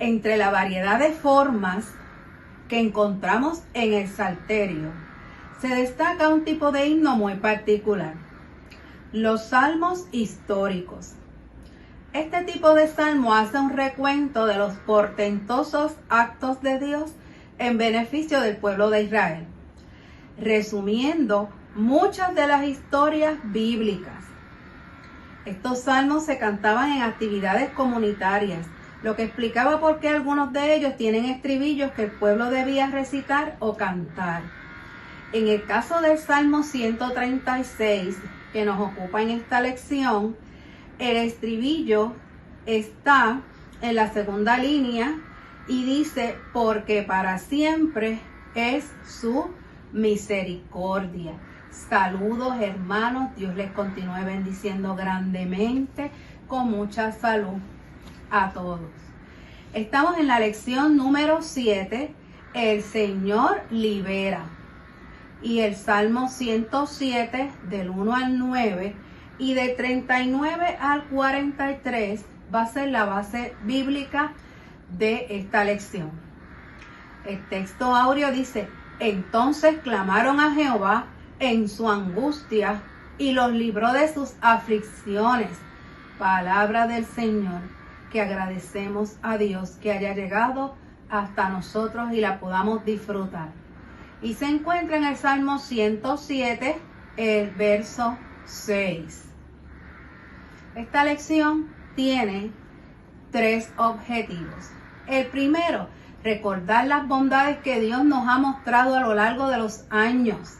Entre la variedad de formas que encontramos en el Salterio, se destaca un tipo de himno muy particular: los salmos históricos. Este tipo de salmo hace un recuento de los portentosos actos de Dios en beneficio del pueblo de Israel, resumiendo muchas de las historias bíblicas. Estos salmos se cantaban en actividades comunitarias, lo que explicaba por qué algunos de ellos tienen estribillos que el pueblo debía recitar o cantar. En el caso del Salmo 136, que nos ocupa en esta lección, el estribillo está en la segunda línea y dice: porque para siempre es su misericordia. Saludos, hermanos, Dios les continúe bendiciendo grandemente, con mucha salud a todos. Estamos en la lección número 7, el Señor libera, y el Salmo 107 del 1 al 9 y de 39 al 43 va a ser la base bíblica de esta lección. El texto áureo dice: entonces clamaron a Jehová en su angustia y los libró de sus aflicciones. Palabra del Señor, que agradecemos a Dios que haya llegado hasta nosotros y la podamos disfrutar. Y se encuentra en el Salmo 107, el verso 6. Esta lección tiene 3 objetivos. El primero, recordar las bondades que Dios nos ha mostrado a lo largo de los años.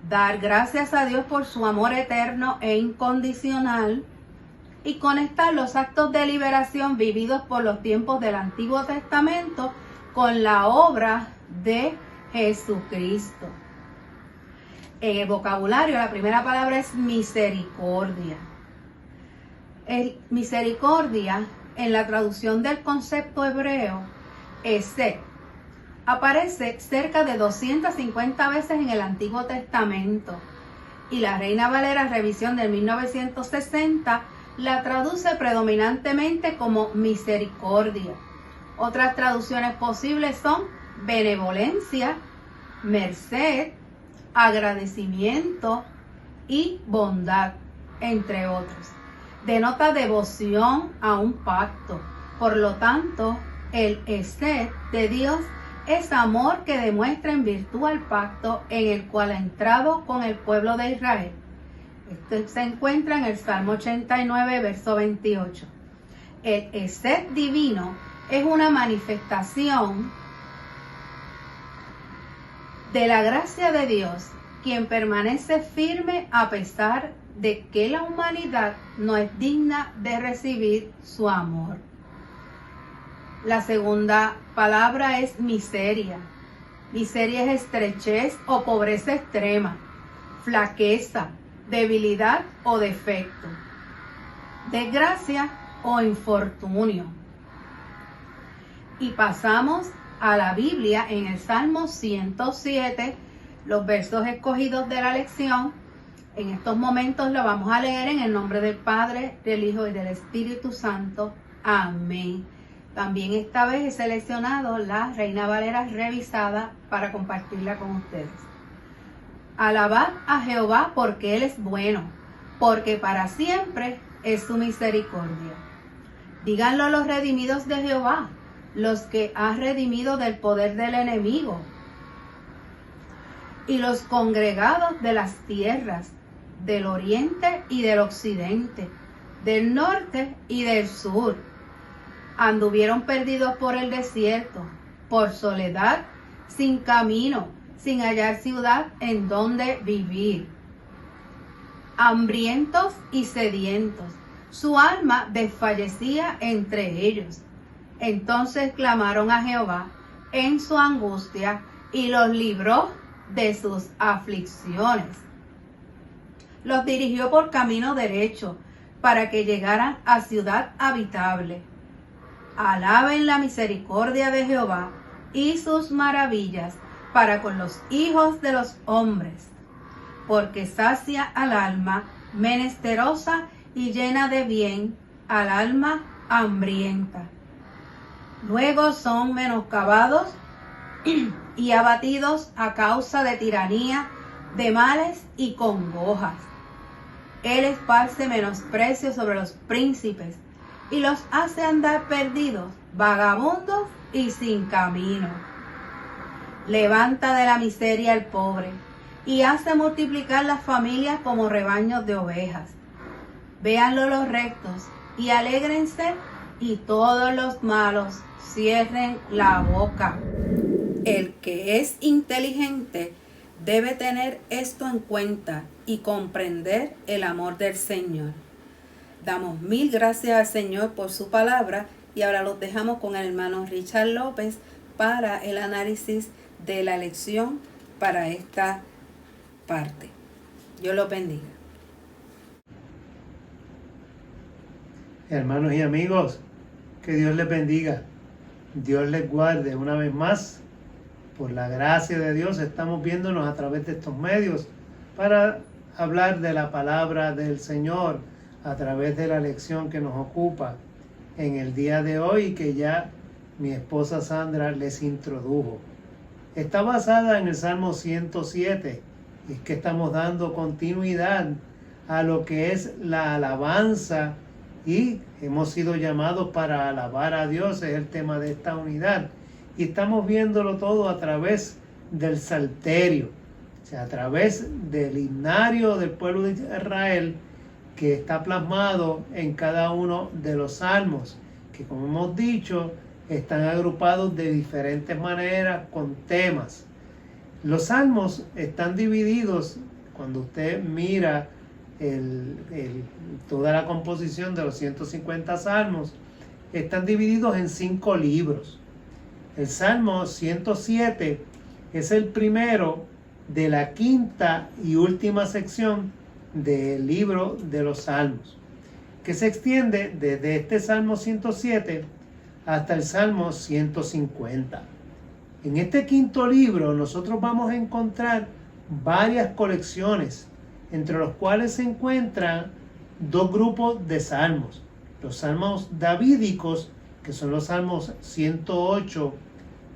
Dar gracias a Dios por su amor eterno e incondicional. Y conectar los actos de liberación vividos por los tiempos del Antiguo Testamento con la obra de Jesucristo. En el vocabulario, la primera palabra es misericordia. Misericordia, en la traducción del concepto hebreo, esed, aparece cerca de 250 veces en el Antiguo Testamento, y la Reina Valera Revisión del 1960 la traduce predominantemente como misericordia. Otras traducciones posibles son benevolencia, merced, agradecimiento y bondad, entre otros. Denota devoción a un pacto. Por lo tanto, el esed de Dios es amor que demuestra en virtud al pacto en el cual ha entrado con el pueblo de Israel. Esto se encuentra en el Salmo 89, verso 28. El esed divino es una manifestación de la gracia de Dios, quien permanece firme a pesar de que la humanidad no es digna de recibir su amor. La segunda palabra es miseria. Miseria es estrechez o pobreza extrema, flaqueza, debilidad o defecto, desgracia o infortunio. Y pasamos a la Biblia en el Salmo 107, los versos escogidos de la lección. En estos momentos lo vamos a leer en el nombre del Padre, del Hijo y del Espíritu Santo. Amén. También esta vez he seleccionado la Reina Valera revisada para compartirla con ustedes. Alabad a Jehová porque Él es bueno, porque para siempre es su misericordia. Díganlo los redimidos de Jehová, los que ha redimido del poder del enemigo, y los congregados de las tierras, del oriente y del occidente, del norte y del sur. Anduvieron perdidos por el desierto, por soledad, sin camino, sin hallar ciudad en donde vivir. Hambrientos y sedientos, su alma desfallecía entre ellos. Entonces clamaron a Jehová en su angustia y los libró de sus aflicciones. Los dirigió por camino derecho para que llegaran a ciudad habitable. Alaben la misericordia de Jehová y sus maravillas para con los hijos de los hombres, porque sacia al alma menesterosa y llena de bien al alma hambrienta. Luego son menoscabados y abatidos a causa de tiranía, de males y congojas. Él esparce menosprecio sobre los príncipes y los hace andar perdidos, vagabundos y sin camino. Levanta de la miseria al pobre y hace multiplicar las familias como rebaños de ovejas. Véanlo los rectos y alégrense, y todos los malos cierren la boca. El que es inteligente debe tener esto en cuenta y comprender el amor del Señor. Damos mil gracias al Señor por su palabra y ahora los dejamos con el hermano Richard López para el análisis de la lección para esta parte. Dios los bendiga. Hermanos y amigos, que Dios les bendiga, Dios les guarde una vez más. Por la gracia de Dios estamos viéndonos a través de estos medios para hablar de la palabra del Señor a través de la lección que nos ocupa en el día de hoy, que ya mi esposa Sandra les introdujo. Está basada en el Salmo 107, y es que estamos dando continuidad a lo que es la alabanza, y hemos sido llamados para alabar a Dios, es el tema de esta unidad. Y estamos viéndolo todo a través del salterio, o sea, a través del himnario del pueblo de Israel, que está plasmado en cada uno de los salmos, que como hemos dicho, están agrupados de diferentes maneras con temas. Los salmos están divididos, cuando usted mira toda la composición de los 150 salmos, están divididos en 5 libros. El Salmo 107 es el primero de la quinta y última sección del libro de los Salmos, que se extiende desde este Salmo 107 hasta el Salmo 150. En este quinto libro nosotros vamos a encontrar varias colecciones, entre los cuales se encuentran 2 grupos de salmos. Los salmos davídicos, que son los salmos 108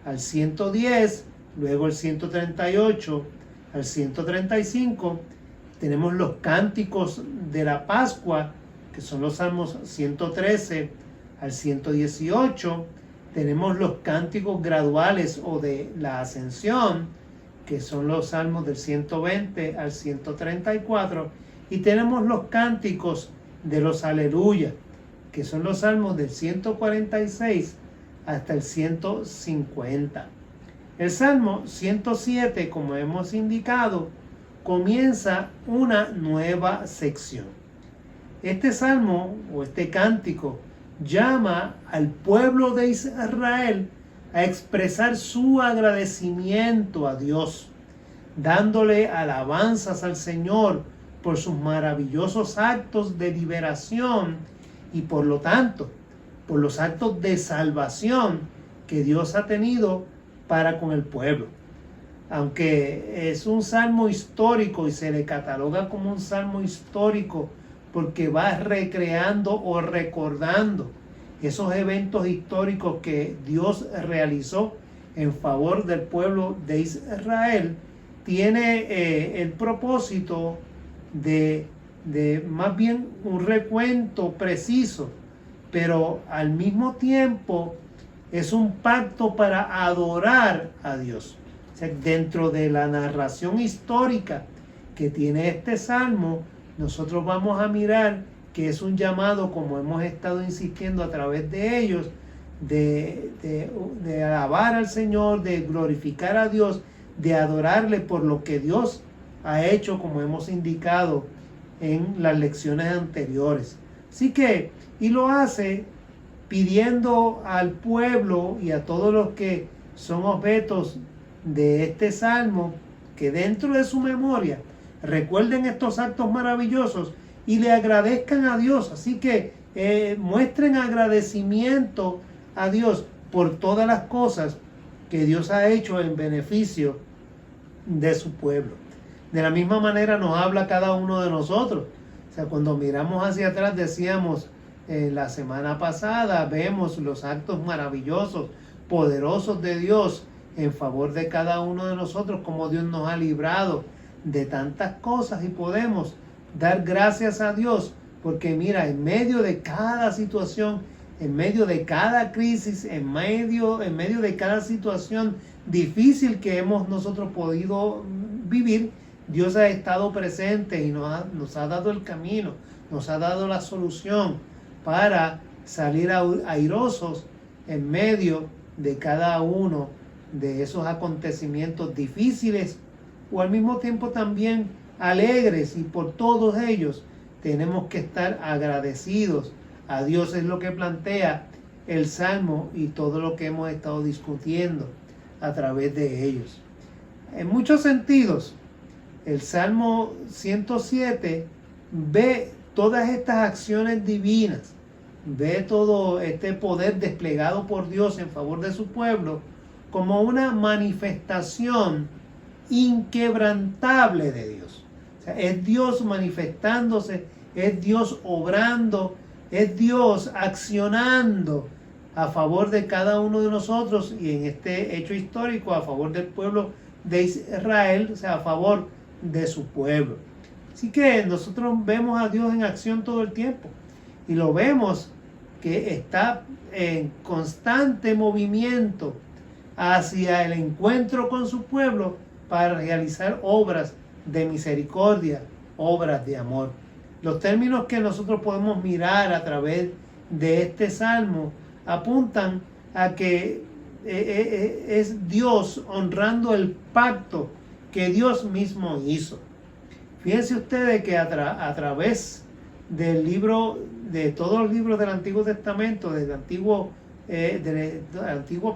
al 110, luego el 138 al 135. Tenemos los cánticos de la Pascua, que son los salmos 113 al 118. Tenemos los cánticos graduales o de la ascensión, que son los salmos del 120 al 134. Y tenemos los cánticos de los aleluya, que son los salmos del 146 hasta el 150. El Salmo 107, como hemos indicado, comienza una nueva sección. Este salmo o este cántico llama al pueblo de Israel a expresar su agradecimiento a Dios, dándole alabanzas al Señor por sus maravillosos actos de liberación y por lo tanto, por los actos de salvación que Dios ha tenido para con el pueblo. Aunque es un salmo histórico y se le cataloga como un salmo histórico porque va recreando o recordando esos eventos históricos que Dios realizó en favor del pueblo de Israel, tiene el propósito de más bien un recuento preciso, pero al mismo tiempo es un pacto para adorar a Dios. O sea, dentro de la narración histórica que tiene este salmo, nosotros vamos a mirar que es un llamado, como hemos estado insistiendo a través de ellos, de alabar al Señor, de glorificar a Dios, de adorarle por lo que Dios ha hecho, como hemos indicado en las lecciones anteriores. Así que, y lo hace pidiendo al pueblo y a todos los que son objetos de este salmo, que dentro de su memoria recuerden estos actos maravillosos y le agradezcan a Dios. Así que muestren agradecimiento a Dios por todas las cosas que Dios ha hecho en beneficio de su pueblo. De la misma manera nos habla cada uno de nosotros. O sea, cuando miramos hacia atrás decíamos la semana pasada vemos los actos maravillosos, poderosos de Dios en favor de cada uno de nosotros, como Dios nos ha librado de tantas cosas, y podemos dar gracias a Dios porque mira, en medio de cada situación, en medio de cada crisis, en medio de cada situación difícil que hemos nosotros podido vivir, Dios ha estado presente y nos ha dado el camino, nos ha dado la solución para salir airosos en medio de cada uno de esos acontecimientos difíciles, o al mismo tiempo también alegres, y por todos ellos tenemos que estar agradecidos a Dios. Es lo que plantea el Salmo y todo lo que hemos estado discutiendo a través de ellos. En muchos sentidos, el Salmo 107 ve todas estas acciones divinas, ve todo este poder desplegado por Dios en favor de su pueblo como una manifestación inquebrantable de Dios. O sea, es Dios manifestándose, es Dios obrando, es Dios accionando a favor de cada uno de nosotros, y en este hecho histórico a favor del pueblo de Israel, o sea, a favor de su pueblo. Así que nosotros vemos a Dios en acción todo el tiempo, y lo vemos que está en constante movimiento hacia el encuentro con su pueblo para realizar obras de misericordia, obras de amor. Los términos que nosotros podemos mirar a través de este salmo apuntan a que es Dios honrando el pacto que Dios mismo hizo. Fíjense ustedes que a través del libro, de todos los libros del Antiguo Testamento, del Antiguo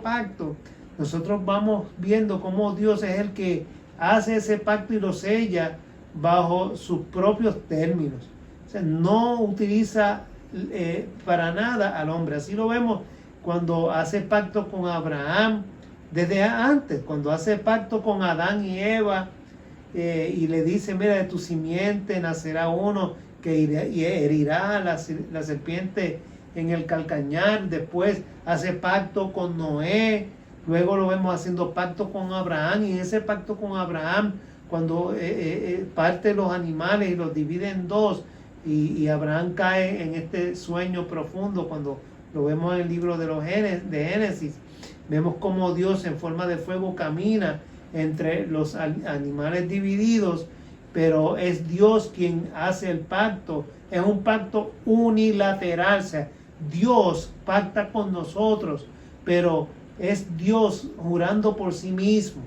Pacto, nosotros vamos viendo cómo Dios es el que hace ese pacto y lo sella bajo sus propios términos. O sea, no utiliza para nada al hombre. Así lo vemos cuando hace pacto con Abraham, desde antes, cuando hace pacto con Adán y Eva, y le dice, mira, de tu simiente nacerá uno que herirá a la serpiente en el calcañar. Después hace pacto con Noé, luego lo vemos haciendo pacto con Abraham, y en ese pacto con Abraham, cuando parte los animales y los divide en dos, y Abraham cae en este sueño profundo, cuando lo vemos en el libro de Génesis, vemos cómo Dios en forma de fuego camina entre los animales divididos, pero es Dios quien hace el pacto. Es un pacto unilateral, o sea, Dios pacta con nosotros, pero es Dios jurando por sí mismo.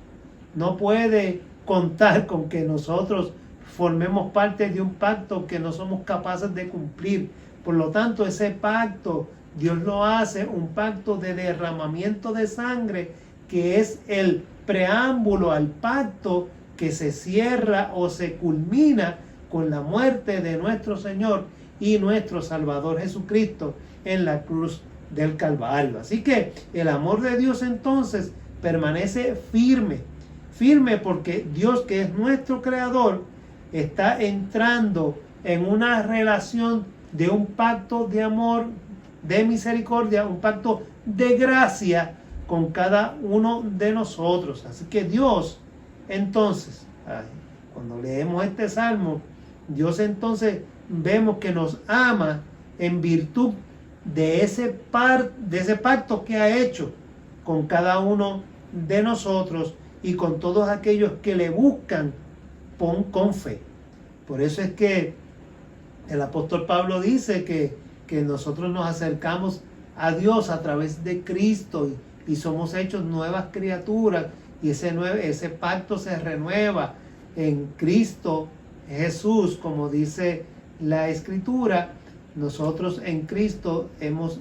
No puede contar con que nosotros formemos parte de un pacto que no somos capaces de cumplir. Por lo tanto, ese pacto Dios lo hace un pacto de derramamiento de sangre, que es el preámbulo al pacto que se cierra o se culmina con la muerte de nuestro Señor y nuestro Salvador Jesucristo en la cruz del Calvario. Así que el amor de Dios entonces permanece firme porque Dios, que es nuestro creador, está entrando en una relación de un pacto de amor, de misericordia, un pacto de gracia con cada uno de nosotros. Así que Dios entonces, cuando leemos este salmo, Dios entonces vemos que nos ama en virtud de ese pacto que ha hecho con cada uno de nosotros y con todos aquellos que le buscan con fe. Por eso es que el apóstol Pablo dice que nosotros nos acercamos a Dios a través de Cristo y somos hechos nuevas criaturas, y ese pacto se renueva en Cristo Jesús, como dice la Escritura. Nosotros en Cristo hemos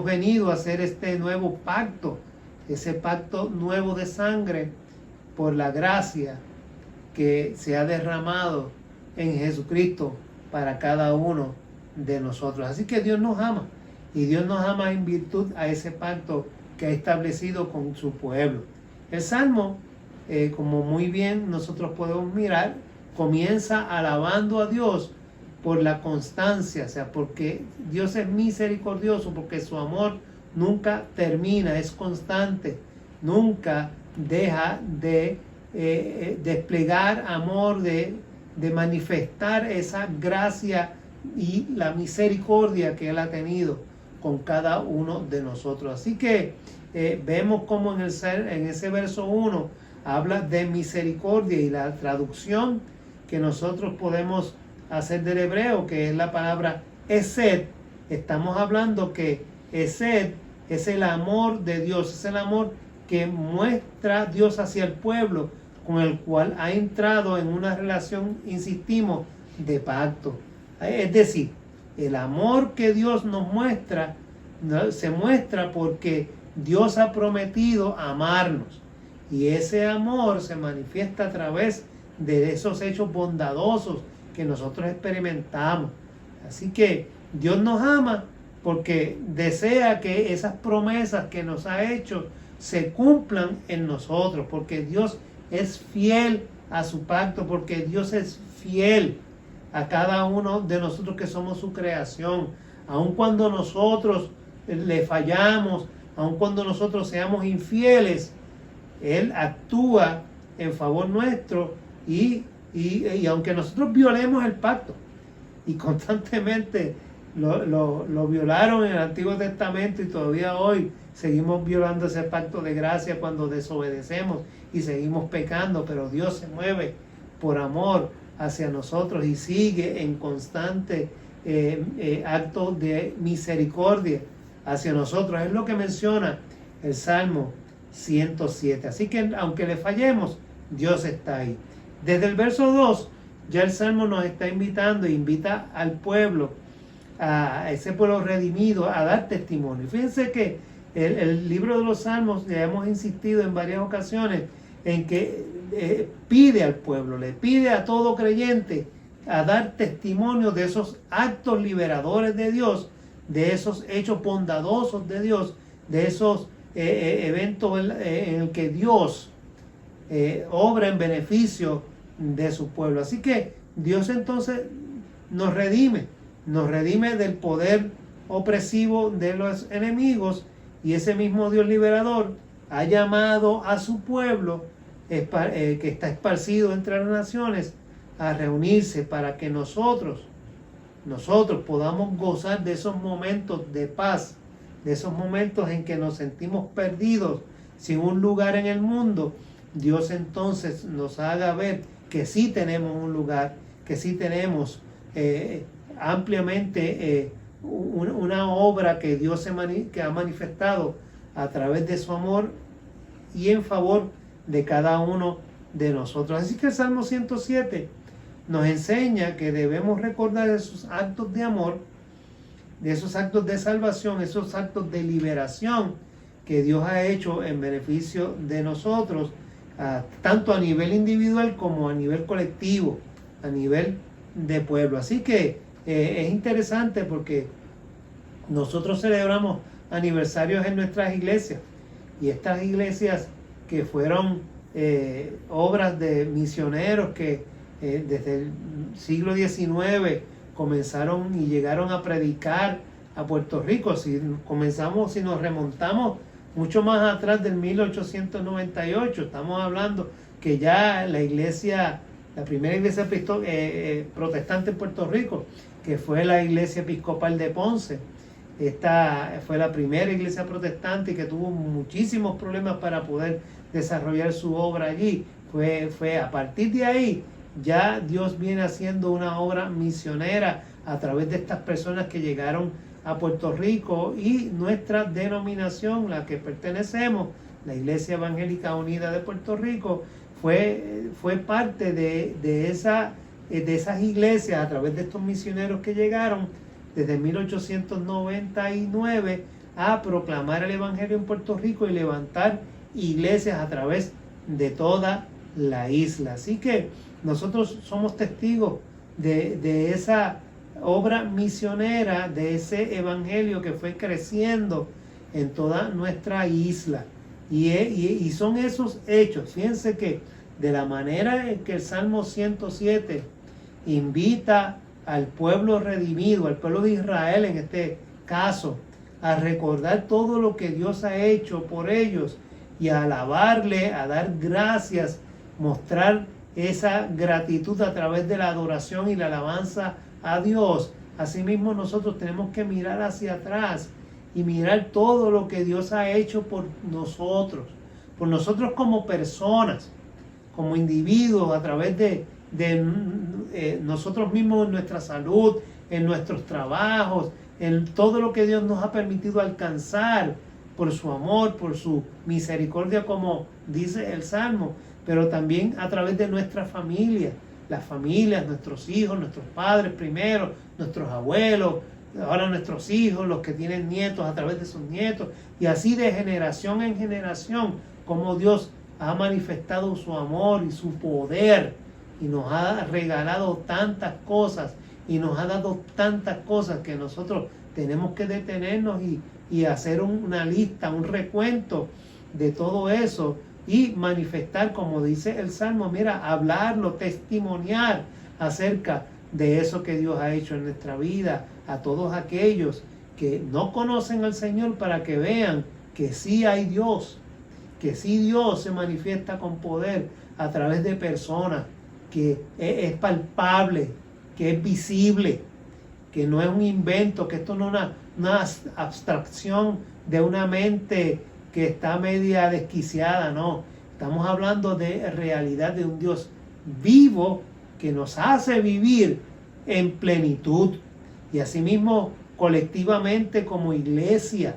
venido a hacer este nuevo pacto, ese pacto nuevo de sangre, por la gracia que se ha derramado en Jesucristo para cada uno de nosotros. Así que Dios nos ama, y Dios nos ama en virtud a ese pacto que ha establecido con su pueblo. El Salmo, como muy bien nosotros podemos mirar, comienza alabando a Dios por la constancia, o sea, porque Dios es misericordioso, porque su amor nunca termina, es constante, nunca deja de desplegar amor, de manifestar esa gracia y la misericordia que Él ha tenido con cada uno de nosotros. Así que vemos como en ese verso 1 habla de misericordia, y la traducción que nosotros podemos hacer del hebreo, que es la palabra esed, estamos hablando que esed es el amor de Dios, es el amor que muestra Dios hacia el pueblo, con el cual ha entrado en una relación, insistimos, de pacto. Es decir, el amor que Dios nos muestra, se muestra porque Dios ha prometido amarnos, y ese amor se manifiesta a través de esos hechos bondadosos que nosotros experimentamos. Así que Dios nos ama porque desea que esas promesas que nos ha hecho se cumplan en nosotros, porque Dios es fiel a su pacto, porque Dios es fiel a cada uno de nosotros que somos su creación. Aun cuando nosotros le fallamos, aun cuando nosotros seamos infieles, Él actúa en favor nuestro, y aunque nosotros violemos el pacto, y constantemente lo violaron en el Antiguo Testamento, y todavía hoy seguimos violando ese pacto de gracia cuando desobedecemos y seguimos pecando, pero Dios se mueve por amor hacia nosotros y sigue en constante acto de misericordia hacia nosotros. Es lo que menciona el Salmo 107. Así que aunque le fallemos, Dios está ahí. Desde el verso 2, ya el Salmo nos está invitando, invita al pueblo, a ese pueblo redimido, a dar testimonio. Fíjense que el libro de los Salmos, ya hemos insistido en varias ocasiones en que pide al pueblo, le pide a todo creyente a dar testimonio de esos actos liberadores de Dios, de esos hechos bondadosos de Dios, de esos eventos en el que Dios obra en beneficio de su pueblo. Así que Dios entonces nos redime del poder opresivo de los enemigos, y ese mismo Dios liberador ha llamado a su pueblo que está esparcido entre las naciones a reunirse para que nosotros podamos gozar de esos momentos de paz, de esos momentos en que nos sentimos perdidos, sin un lugar en el mundo. Dios entonces nos haga ver que sí tenemos un lugar, que sí tenemos ampliamente una obra que Dios que ha manifestado a través de su amor y en favor de cada uno de nosotros. Así que el Salmo 107 nos enseña que debemos recordar esos actos de amor, de esos actos de salvación, esos actos de liberación que Dios ha hecho en beneficio de nosotros, tanto a nivel individual como a nivel colectivo, a nivel de pueblo. Así que es interesante porque nosotros celebramos aniversarios en nuestras iglesias, y estas iglesias que fueron obras de misioneros que desde el siglo XIX comenzaron y llegaron a predicar a Puerto Rico. Si nos remontamos mucho más atrás del 1898, estamos hablando que ya la primera iglesia protestante en Puerto Rico, que fue la iglesia episcopal de Ponce, esta fue la primera iglesia protestante que tuvo muchísimos problemas para poder desarrollar su obra allí. Fue a partir de ahí, ya Dios viene haciendo una obra misionera a través de estas personas que llegaron a Puerto Rico, y nuestra denominación, la que pertenecemos, la Iglesia Evangélica Unida de Puerto Rico, fue parte de esas iglesias a través de estos misioneros que llegaron desde 1899 a proclamar el Evangelio en Puerto Rico y levantar iglesias a través de toda la isla. Así que nosotros somos testigos de esa obra misionera, de ese evangelio que fue creciendo en toda nuestra isla. Y son esos hechos. Fíjense que de la manera en que el Salmo 107 invita al pueblo redimido, al pueblo de Israel en este caso, a recordar todo lo que Dios ha hecho por ellos y a alabarle, a dar gracias, mostrar esa gratitud a través de la adoración y la alabanza a Dios. Asimismo, nosotros tenemos que mirar hacia atrás y mirar todo lo que Dios ha hecho por nosotros como personas, como individuos, a través de nosotros mismos, en nuestra salud, en nuestros trabajos, en todo lo que Dios nos ha permitido alcanzar por su amor, por su misericordia, como dice el Salmo, pero también a través de nuestra familia, las familias, nuestros hijos, nuestros padres primero, nuestros abuelos, ahora nuestros hijos, los que tienen nietos a través de sus nietos, y así de generación en generación, como Dios ha manifestado su amor y su poder, y nos ha regalado tantas cosas, y nos ha dado tantas cosas que nosotros tenemos que detenernos y hacer una lista, un recuento de todo eso, y manifestar, como dice el Salmo, mira, hablarlo, testimoniar acerca de eso que Dios ha hecho en nuestra vida, a todos aquellos que no conocen al Señor, para que vean que sí hay Dios, que sí Dios se manifiesta con poder a través de personas, que es palpable, que es visible, que no es un invento, que esto no es una abstracción de una mente que está media desquiciada, no. Estamos hablando de realidad de un Dios vivo que nos hace vivir en plenitud. Y asimismo, colectivamente como iglesia,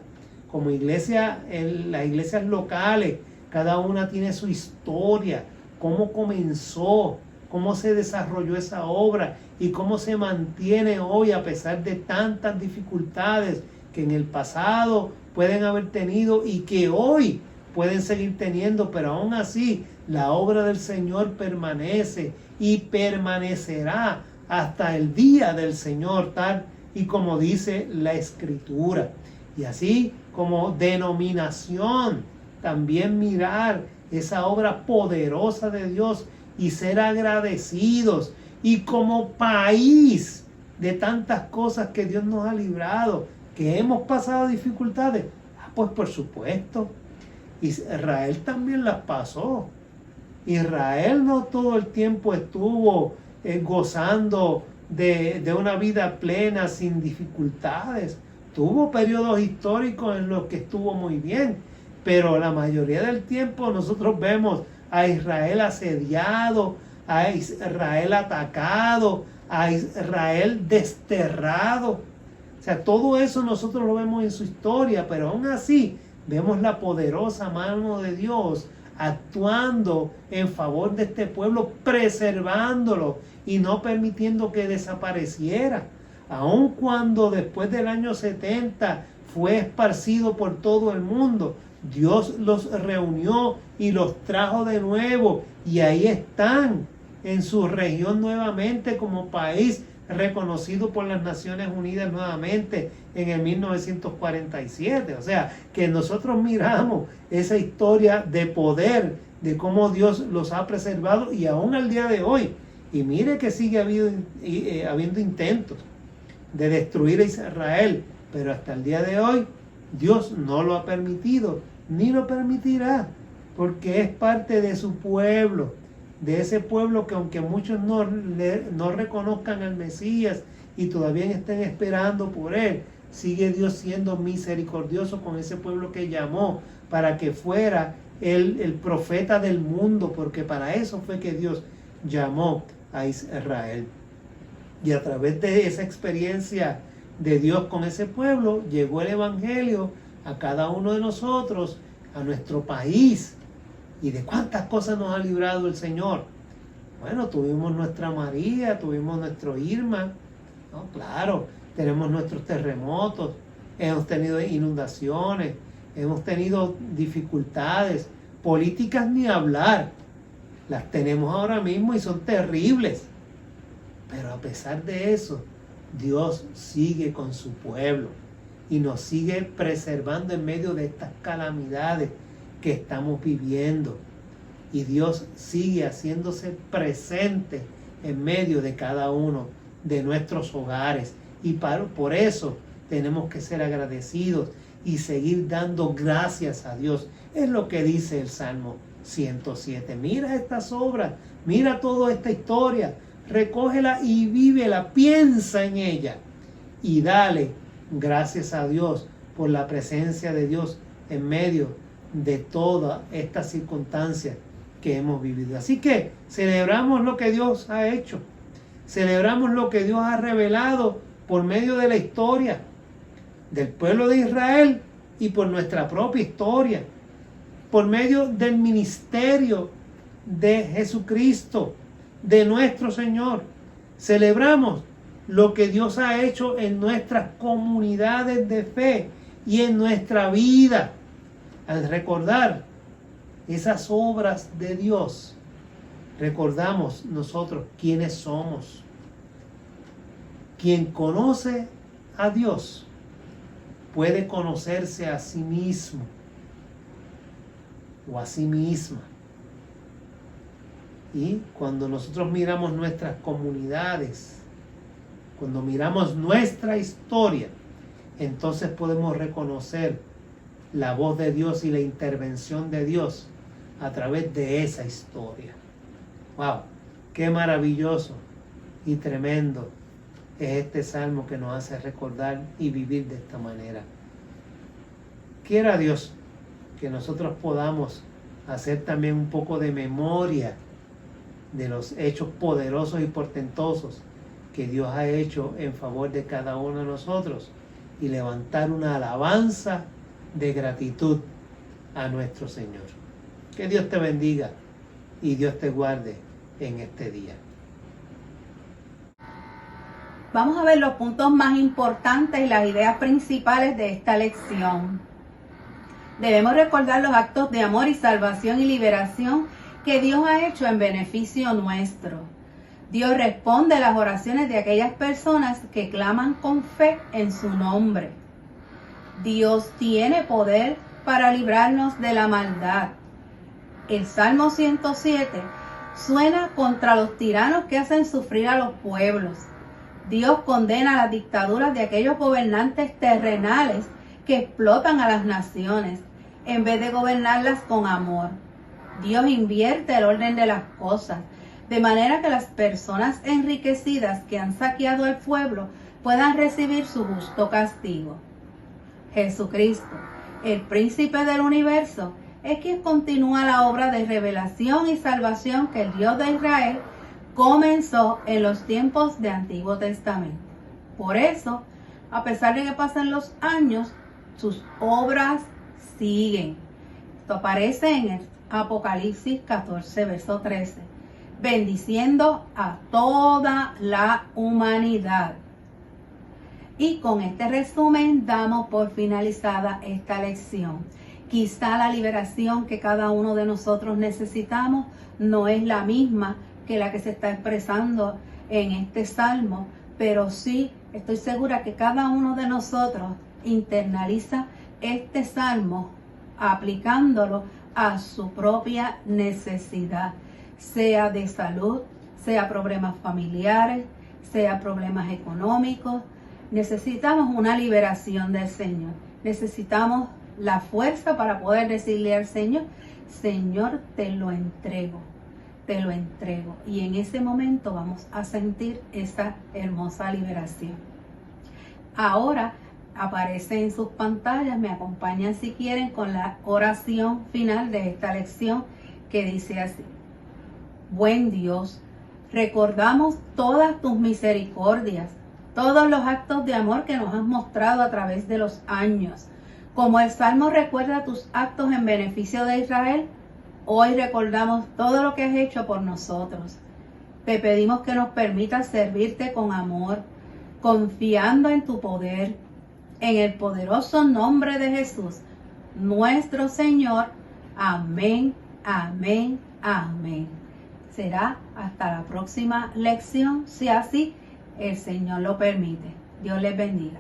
en las iglesias locales, cada una tiene su historia, cómo comenzó, cómo se desarrolló esa obra y cómo se mantiene hoy a pesar de tantas dificultades que en el pasado pueden haber tenido y que hoy pueden seguir teniendo, pero aún así la obra del Señor permanece y permanecerá hasta el día del Señor, tal y como dice la Escritura. Y así como denominación, también mirar esa obra poderosa de Dios y ser agradecidos. Y como país, de tantas cosas que Dios nos ha librado, que hemos pasado dificultades, pues por supuesto, Israel también las pasó. Israel no todo el tiempo estuvo gozando de una vida plena, sin dificultades. Tuvo periodos históricos en los que estuvo muy bien, pero la mayoría del tiempo nosotros vemos a Israel asediado, a Israel atacado, a Israel desterrado. O sea, todo eso nosotros lo vemos en su historia, pero aún así vemos la poderosa mano de Dios actuando en favor de este pueblo, preservándolo y no permitiendo que desapareciera. Aun cuando después del año 70 fue esparcido por todo el mundo, Dios los reunió y los trajo de nuevo, y ahí están en su región nuevamente como país reconocido por las Naciones Unidas nuevamente en el 1947. O sea, que nosotros miramos esa historia de poder, de cómo Dios los ha preservado y aún al día de hoy. Y mire que sigue habiendo intentos de destruir a Israel, pero hasta el día de hoy Dios no lo ha permitido, ni lo permitirá, porque es parte de su pueblo, de ese pueblo que aunque muchos no reconozcan al Mesías y todavía estén esperando por él, sigue Dios siendo misericordioso con ese pueblo que llamó para que fuera el profeta del mundo, porque para eso fue que Dios llamó a Israel. Y a través de esa experiencia de Dios con ese pueblo, llegó el Evangelio a cada uno de nosotros, a nuestro país. ¿Y de cuántas cosas nos ha librado el Señor? Bueno, tuvimos nuestra María, tuvimos nuestro Irma, ¿no? Claro, tenemos nuestros terremotos, hemos tenido inundaciones, hemos tenido dificultades, políticas ni hablar. Las tenemos ahora mismo y son terribles. Pero a pesar de eso, Dios sigue con su pueblo y nos sigue preservando en medio de estas calamidades que estamos viviendo. Y Dios sigue haciéndose presente en medio de cada uno de nuestros hogares. Y por eso tenemos que ser agradecidos y seguir dando gracias a Dios. Es lo que dice el Salmo 107. Mira estas obras, mira toda esta historia, recógela y vívela, piensa en ella y dale gracias a Dios por la presencia de Dios en medio de todas estas circunstancias que hemos vivido. Así que celebramos lo que Dios ha hecho, celebramos lo que Dios ha revelado por medio de la historia del pueblo de Israel y por nuestra propia historia, por medio del ministerio de Jesucristo, de nuestro Señor. Celebramos lo que Dios ha hecho en nuestras comunidades de fe y en nuestra vida. Al recordar esas obras de Dios, recordamos nosotros quiénes somos. Quien conoce a Dios puede conocerse a sí mismo o a sí misma. Y cuando nosotros miramos nuestras comunidades, cuando miramos nuestra historia, entonces podemos reconocer la voz de Dios y la intervención de Dios a través de esa historia. ¡Wow! ¡Qué maravilloso y tremendo es este salmo que nos hace recordar y vivir de esta manera! Quiera Dios que nosotros podamos hacer también un poco de memoria de los hechos poderosos y portentosos que Dios ha hecho en favor de cada uno de nosotros y levantar una alabanza de gratitud a nuestro Señor. Que Dios te bendiga y Dios te guarde en este día. Vamos a ver los puntos más importantes y las ideas principales de esta lección. Debemos recordar los actos de amor y salvación y liberación que Dios ha hecho en beneficio nuestro. Dios responde a las oraciones de aquellas personas que claman con fe en su nombre. Dios tiene poder para librarnos de la maldad. El Salmo 107 suena contra los tiranos que hacen sufrir a los pueblos. Dios condena las dictaduras de aquellos gobernantes terrenales que explotan a las naciones en vez de gobernarlas con amor. Dios invierte el orden de las cosas, de manera que las personas enriquecidas que han saqueado al pueblo puedan recibir su justo castigo. Jesucristo, el príncipe del universo, es quien continúa la obra de revelación y salvación que el Dios de Israel comenzó en los tiempos de Antiguo Testamento. Por eso, a pesar de que pasen los años, sus obras siguen. Esto aparece en el Apocalipsis 14, verso 13. Bendiciendo a toda la humanidad. Y con este resumen damos por finalizada esta lección. Quizá la liberación que cada uno de nosotros necesitamos no es la misma que la que se está expresando en este salmo, pero sí estoy segura que cada uno de nosotros internaliza este salmo aplicándolo a su propia necesidad, sea de salud, sea problemas familiares, sea problemas económicos. Necesitamos una liberación del Señor. Necesitamos la fuerza para poder decirle al Señor, Señor, te lo entrego, te lo entrego. Y en ese momento vamos a sentir esa hermosa liberación. Ahora aparece en sus pantallas, me acompañan si quieren con la oración final de esta lección que dice así. Buen Dios, recordamos todas tus misericordias, todos los actos de amor que nos has mostrado a través de los años. Como el Salmo recuerda tus actos en beneficio de Israel, hoy recordamos todo lo que has hecho por nosotros. Te pedimos que nos permitas servirte con amor, confiando en tu poder, en el poderoso nombre de Jesús, nuestro Señor. Amén, amén, amén. Será hasta la próxima lección, si así el Señor lo permite. Dios les bendiga.